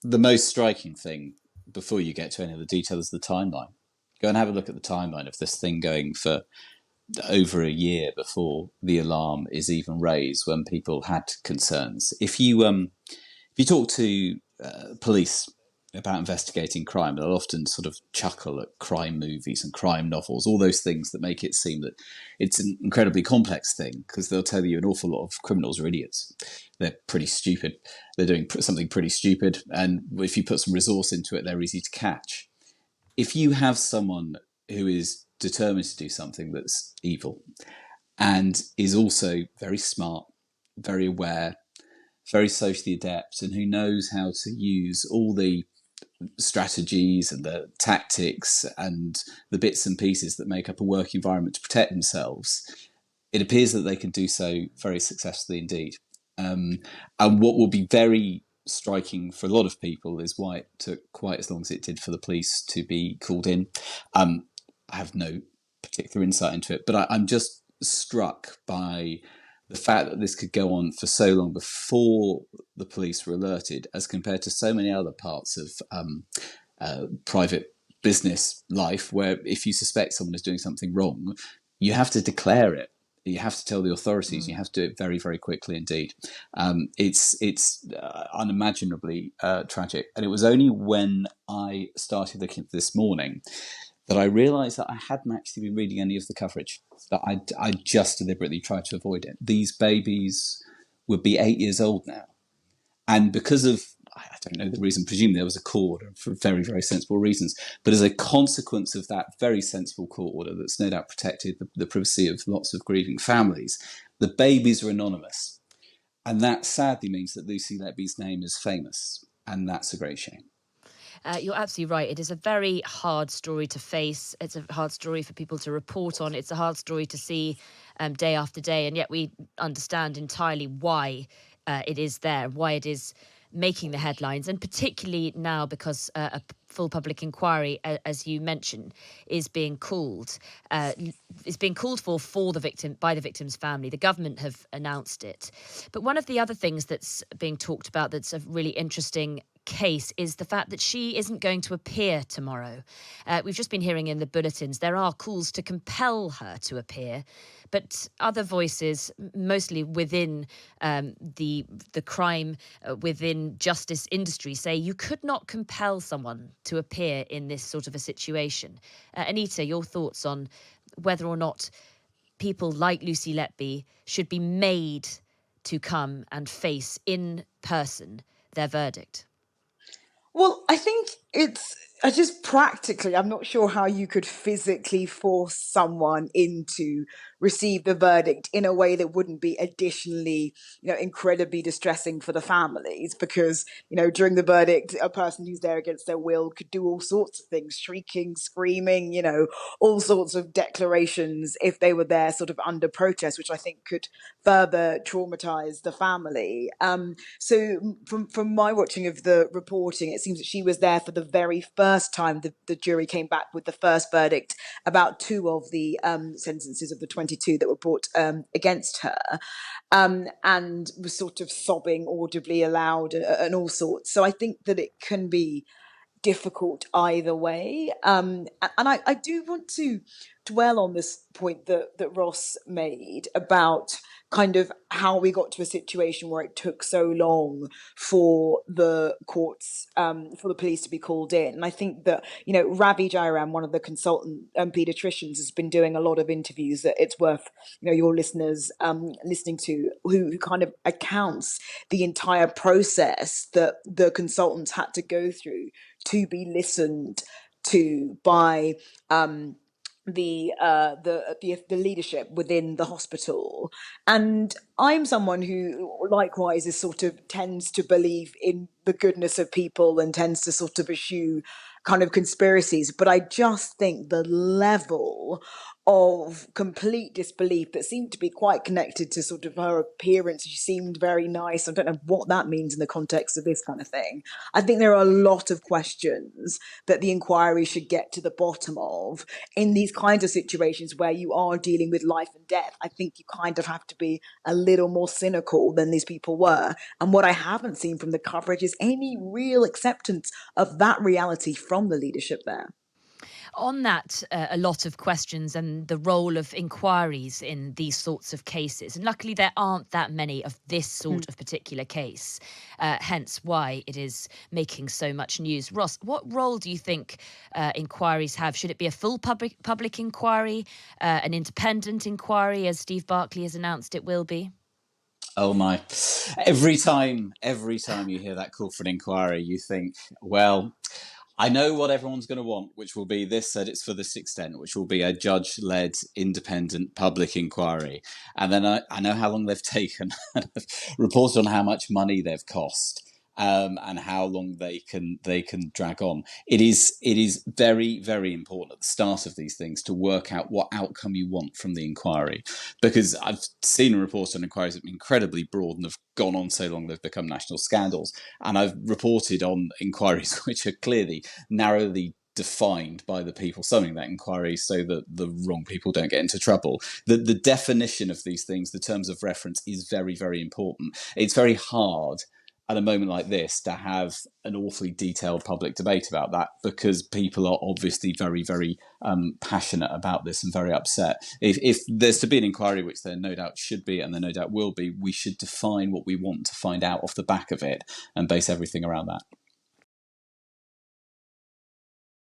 the most striking thing, before you get to any of the details, is the timeline. Go and have a look at the timeline of this thing going for over a year before the alarm is even raised, when people had concerns. If you talk to police about investigating crime, they'll often sort of chuckle at crime movies and crime novels, all those things that make it seem that it's an incredibly complex thing, because they'll tell you an awful lot of criminals are idiots. They're pretty stupid. They're doing something pretty stupid, and if you put some resource into it, they're easy to catch. If you have someone who is determined to do something that's evil and is also very smart, very aware, very socially adept, and who knows how to use all the strategies and the tactics and the bits and pieces that make up a work environment to protect themselves, it appears that they can do so very successfully indeed. And what will be very striking for a lot of people is why it took quite as long as it did for the police to be called in. I have no particular insight into it, but I'm just struck by the fact that this could go on for so long before the police were alerted, as compared to so many other parts of private business life, where if you suspect someone is doing something wrong, you have to declare it. You have to tell the authorities. You have to do it very, very quickly indeed. It's unimaginably tragic. And it was only when I started looking this morning that I realised that I hadn't actually been reading any of the coverage, that I just deliberately tried to avoid it. These babies would be 8 years old now. And because of, I don't know the reason, presumably there was a court order for very, very sensible reasons, but as a consequence of that very sensible court order that's no doubt protected the privacy of lots of grieving families, the babies are anonymous. And that sadly means that Lucy Letby's name is famous. And that's a great shame. You're absolutely right. It is a very hard story to face. It's a hard story for people to report on. It's a hard story to see day after day. And yet we understand entirely why it is there, why it is making the headlines. And particularly now because a full public inquiry, as you mentioned, is being called. Is being called for the victim, by the victim's family. The government have announced it. But one of the other things that's being talked about that's a really interesting case is the fact that she isn't going to appear tomorrow. We've just been hearing in the bulletins there are calls to compel her to appear, but other voices, mostly within the crime, within justice industry, say you could not compel someone to appear in this sort of a situation. Anita, your thoughts on whether or not people like Lucy Letby should be made to come and face in person their verdict? Well, I think I just practically, I'm not sure how you could physically force someone into receive the verdict in a way that wouldn't be additionally, incredibly distressing for the families, because, during the verdict, a person who's there against their will could do all sorts of things, shrieking, screaming, all sorts of declarations if they were there sort of under protest, which I think could further traumatize the family. So from my watching of the reporting, it seems that she was there for the very first time the jury came back with the first verdict about two of the sentences of the 22 that were brought against her, and was sort of sobbing audibly aloud and all sorts. So I think that it can be difficult either way. And I do want to dwell on this point that Ross made about kind of how we got to a situation where it took so long for the courts, for the police to be called in. And I think that, Ravi Jairam, one of the consultant paediatricians, has been doing a lot of interviews that it's worth, your listeners listening to, who kind of accounts the entire process that the consultants had to go through to be listened to by the leadership within the hospital. And I'm someone who likewise is sort of tends to believe in the goodness of people and tends to sort of eschew kind of conspiracies. But I just think the level of complete disbelief that seemed to be quite connected to sort of her appearance. She seemed very nice. I don't know what that means in the context of this kind of thing. I think there are a lot of questions that the inquiry should get to the bottom of in these kinds of situations where you are dealing with life and death. I think you kind of have to be a little more cynical than these people were. And what I haven't seen from the coverage is there's any real acceptance of that reality from the leadership there. On that, a lot of questions and the role of inquiries in these sorts of cases. And luckily, there aren't that many of this sort of particular case, hence why it is making so much news. Ross, what role do you think inquiries have? Should it be a full public inquiry, an independent inquiry, as Steve Barclay has announced it will be? Oh my. Every time you hear that call for an inquiry, you think, well, I know what everyone's going to want, which will be this said it's for this extent, which will be a judge-led, independent public inquiry. And then I know how long they've taken, reported on how much money they've cost, and how long they can drag on. It is very, very important at the start of these things to work out what outcome you want from the inquiry, because I've seen reports on inquiries that have been incredibly broad and have gone on so long they've become national scandals, and I've reported on inquiries which are clearly narrowly defined by the people summoning that inquiry so that the wrong people don't get into trouble. The definition of these things, the terms of reference, is very, very important. It's very hard at a moment like this to have an awfully detailed public debate about that, because people are obviously very, very passionate about this and very upset. If there's to be an inquiry, which there no doubt should be and there no doubt will be, we should define what we want to find out off the back of it and base everything around that.